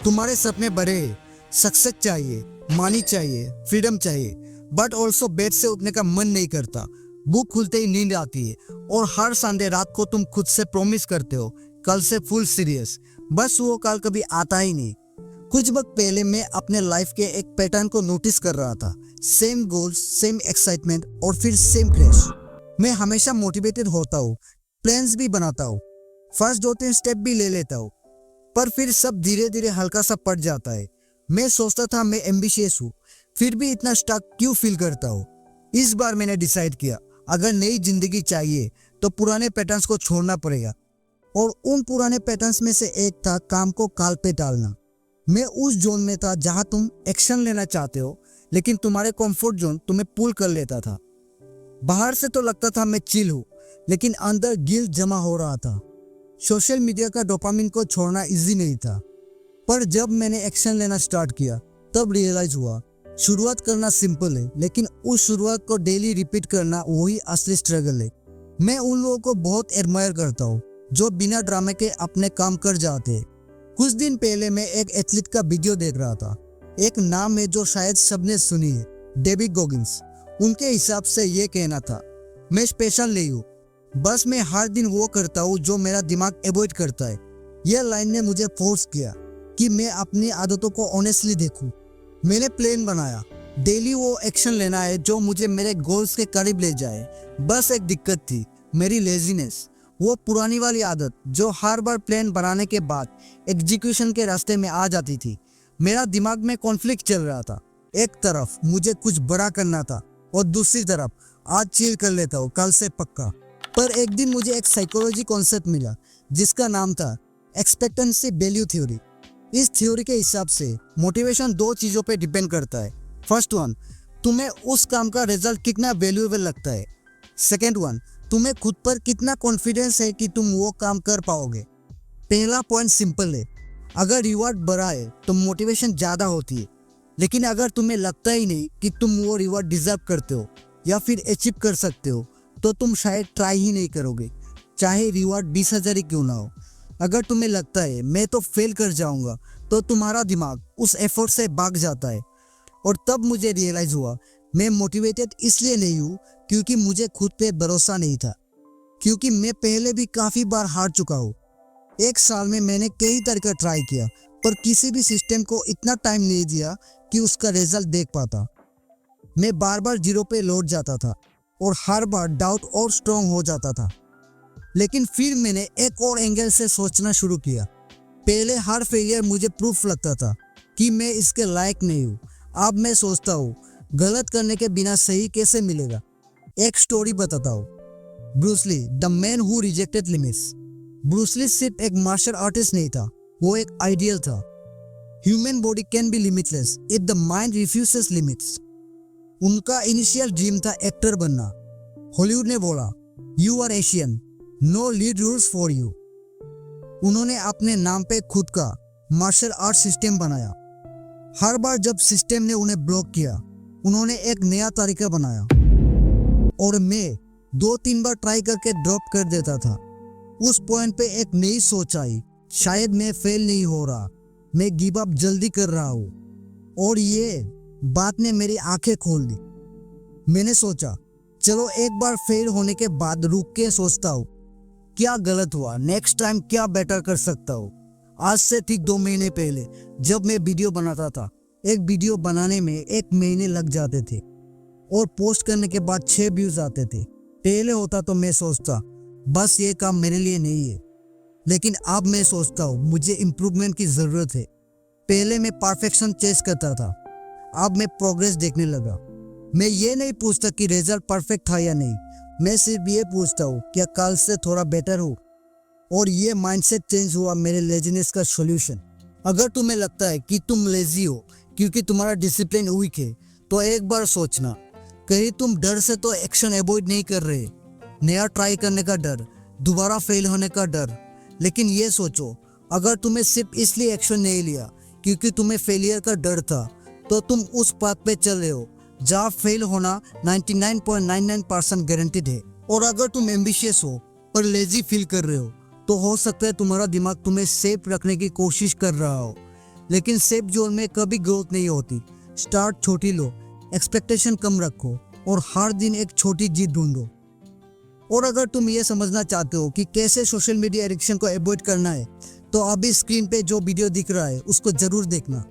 तुम्हारे सपने बड़े, सक्सेस चाहिए, मानी चाहिए, फ्रीडम चाहिए, बट ऑल्सो बेड से उठने का मन नहीं करता। बुक खुलते ही नींद आती है और हर संडे रात को तुम खुद से प्रॉमिस करते हो कल से फुल सीरियस, बस वो कल कभी आता ही नहीं। कुछ वक्त पहले मैं अपने लाइफ के एक पैटर्न को नोटिस कर रहा था। सेम गोल्स, सेम एक्साइटमेंट और फिर सेम क्रैश। मैं हमेशा मोटिवेटेड होता हूँ, प्लान्स भी बनाता हूँ, फर्स्ट 2-3 स्टेप भी ले लेता हूँ, पर फिर सब धीरे धीरे हल्का सा पड़ जाता है। मैं सोचता था मैं एम्बिशियस हूँ, फिर भी इतना स्टक क्यों फील करता हूँ। इस बार मैंने डिसाइड किया, अगर नई जिंदगी चाहिए तो पुराने पैटर्न्स को छोड़ना पड़ेगा। और उन पुराने पैटर्न्स में से एक था काम को काल पे टालना। मैं उस जोन में था जहां तुम एक्शन लेना चाहते हो, लेकिन तुम्हारे कंफर्ट जोन तुम्हें पुल कर लेता था। बाहर से तो लगता था मैं चिल हूँ, लेकिन अंदर गिल्ट जमा हो रहा था। सोशल मीडिया का डोपामिन को छोड़ना इजी नहीं था, पर जब मैंने एक्शन लेना स्टार्ट किया तब रियलाइज हुआ शुरुआत करना सिंपल है, लेकिन उस शुरुआत को डेली रिपीट करना वही असली स्ट्रगल है। मैं उन लोगों को बहुत एडमायर करता हूँ जो बिना ड्रामे के अपने काम कर जाते हैं। कुछ दिन पहले मैं एक एथलीट का वीडियो देख रहा था। एक नाम है जो शायद सबने सुनी है, डेविड गॉगिंस। उनके हिसाब से ये कहना था, मैं स्पेशल नहीं हूँ, बस मैं हर दिन वो करता हूँ जो मेरा दिमाग अवॉइड करता है। यह लाइन ने मुझे फोर्स किया कि मैं अपनी आदतों को ऑनेस्टली देखूं। मैंने प्लान बनाया, डेली वो एक्शन लेना है जो मुझे मेरे गोल्स के करीब ले जाए। बस एक दिक्कत थी, मेरी लेजीनेस, वो पुरानी वाली आदत जो हर बार प्लान बनाने के बाद एग्जीक्यूशन के रास्ते में आ जाती थी। मेरा दिमाग में कॉन्फ्लिक्ट चल रहा था। एक तरफ मुझे कुछ बड़ा करना था और दूसरी तरफ आज चिल कर लेता हूँ, कल से पक्का। पर एक दिन मुझे एक साइकोलॉजी कॉन्सेप्ट मिला जिसका नाम था एक्सपेक्टेंसी वैल्यू थ्योरी। इस थ्योरी के हिसाब से मोटिवेशन 2 चीज़ों पे डिपेंड करता है। फर्स्ट वन, तुम्हें उस काम का रिजल्ट कितना वैल्यूएबल लगता है। सेकेंड वन, तुम्हें खुद पर कितना कॉन्फिडेंस है कि तुम वो काम कर पाओगे। पहला पॉइंट सिंपल है, अगर रिवॉर्ड बड़ा है तो मोटिवेशन ज़्यादा होती है, लेकिन अगर तुम्हें लगता ही नहीं कि तुम वो रिवॉर्ड डिजर्व करते हो या फिर अचीव कर सकते हो तो तुम शायद ट्राई ही नहीं करोगे, चाहे रिवॉर्ड 20,000 ही क्यों ना हो। अगर तुम्हें लगता है मैं तो फेल कर जाऊंगा तो तुम्हारा दिमाग उस एफर्ट से भाग जाता है। और तब मुझे रियलाइज हुआ मैं मोटिवेटेड इसलिए नहीं हूँ क्योंकि मुझे खुद पे भरोसा नहीं था, क्योंकि मैं पहले भी काफ़ी बार हार चुका हूँ। एक साल में मैंने कई तरीका ट्राई किया, पर किसी भी सिस्टम को इतना टाइम नहीं दिया कि उसका रिजल्ट देख पाता। मैं बार बार जीरो पे लौट जाता था और हर बार डाउट और स्ट्रॉन्ग हो जाता था। लेकिन फिर मैंने एक और एंगल से सोचना शुरू किया। पहले हर फेलियर मुझे प्रूफ लगता था कि मैं इसके लायक नहीं हूँ। अब मैं सोचता हूँ गलत करने के बिना सही कैसे मिलेगा। एक स्टोरी बताता हूँ, Bruce Lee, the man who rejected limits. Bruce Lee सिर्फ एक मार्शल आर्टिस्ट नहीं था, वो एक आइडियल था। Human body can be limitless if the mind refuses limits. उनका इनिशियल ड्रीम था एक्टर बनना। हॉलीवुड ने बोला, you are Asian, no lead rules for you. उन्होंने अपने नाम पे खुद का मार्शल आर्ट सिस्टम बनाया। हर बार जब सिस्टम ने उन्हें ब्लॉक किया, उन्होंने एक नया तरीका बनाया। और मैं 2-3 बार ट्राई करके ड्रॉप कर देता था। उस पॉइंट पे एक नई सोच आई, शायद मैं फेल नहीं हो रहा, मैं गिव अप जल्दी कर रहा हूँ। और ये बात ने मेरी आंखें खोल दी। मैंने सोचा चलो एक बार फेल होने के बाद रुक के सोचता हूँ क्या गलत हुआ, नेक्स्ट टाइम क्या बेटर कर सकता हूँ। आज से ठीक 2 महीने पहले जब मैं वीडियो बनाता था, एक वीडियो बनाने में 1 महीने लग जाते थे और पोस्ट करने के बाद 6 व्यूज आते थे। पहले होता तो मैं सोचता बस ये काम मेरे लिए नहीं है, लेकिन अब मैं सोचता हूँ मुझे इम्प्रूवमेंट की ज़रूरत है। पहले मैं परफेक्शन चेस करता था, अब मैं प्रोग्रेस देखने लगा। मैं ये नहीं पूछता कि रिजल्ट परफेक्ट था या नहीं, मैं सिर्फ ये पूछता हूँ क्या कल से थोड़ा बेटर हो। और ये माइंडसेट चेंज हुआ मेरे लेजीनेस का सॉल्यूशन। अगर तुम्हें लगता है कि तुम लेजी हो क्योंकि तुम्हारा डिसिप्लिन वीक है, तो एक बार सोचना कहीं तुम डर से तो एक्शन अवॉइड नहीं कर रहे। नया ट्राई करने का डर, दोबारा फेल होने का डर। लेकिन ये सोचो अगर तुम्हें सिर्फ इसलिए एक्शन नहीं लिया क्योंकि तुम्हें फेलियर का डर था, तो तुम उस पाथ पे चल रहे हो जहाँ फेल होना 99.99% गारंटीड है। और अगर तुम एम्बिशियस हो पर लेजी फील कर रहे हो, तो हो सकता है तुम्हारा दिमाग तुम्हें सेफ रखने की कोशिश कर रहा हो, लेकिन सेफ जोन में कभी ग्रोथ नहीं होती। स्टार्ट छोटी लो, एक्सपेक्टेशन कम रखो और हर दिन एक छोटी जीत ढूंढो। और अगर तुम ये समझना चाहते हो कि कैसे सोशल मीडिया एडिक्शन को अवॉइड करना है तो अभी स्क्रीन पे जो वीडियो दिख रहा है उसको जरूर देखना।